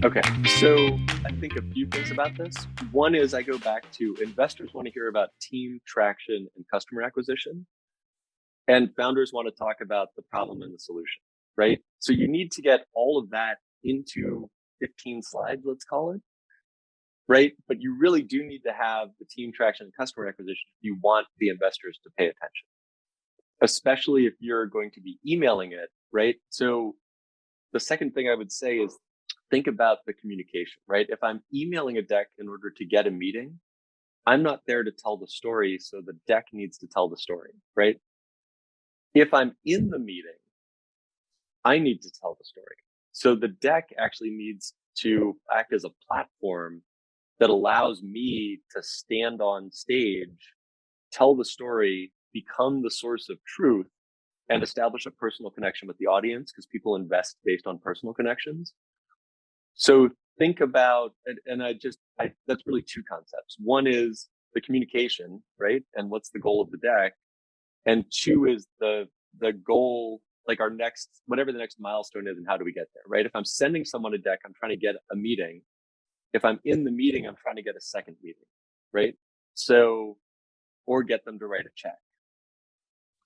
Okay, so I think a few things about this. One is I go back to investors want to hear about team traction and customer acquisition, and founders want to talk about the problem and the solution, right? So you need to get all of that into 15 slides, let's call it, right? But you really do need to have the team traction and customer acquisition if you want the investors to pay attention, especially if you're going to be emailing it, right? So the second thing I would say is think about the communication, right? If I'm emailing a deck in order to get a meeting, I'm not there to tell the story, so the deck needs to tell the story, right? If I'm in the meeting, I need to tell the story. So the deck actually needs to act as a platform that allows me to stand on stage, tell the story, become the source of truth, and establish a personal connection with the audience because people invest based on personal connections. So think about, and that's really two concepts. One is the communication, right? And what's the goal of the deck? And two is the goal, like our next, whatever the next milestone is and how do we get there, right? If I'm sending someone a deck, I'm trying to get a meeting. If I'm in the meeting, I'm trying to get a second meeting, right? So, or get them to write a check.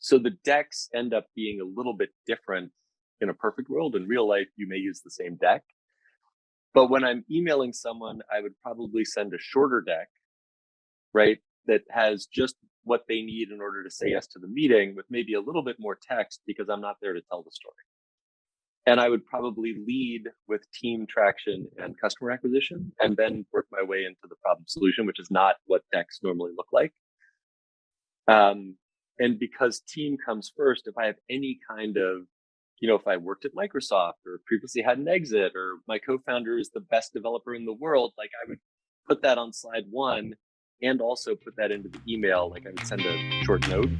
So the decks end up being a little bit different in a perfect world. In real life, you may use the same deck. But when I'm emailing someone, I would probably send a shorter deck, right? That has just what they need in order to say yes to the meeting with maybe a little bit more text because I'm not there to tell the story. And I would probably lead with team traction and customer acquisition and then work my way into the problem solution, which is not what decks normally look like. And because team comes first, if I have any kind of, if I worked at Microsoft or previously had an exit or my co-founder is the best developer in the world, like I would put that on slide one and also put that into the email. Like I would send a short note.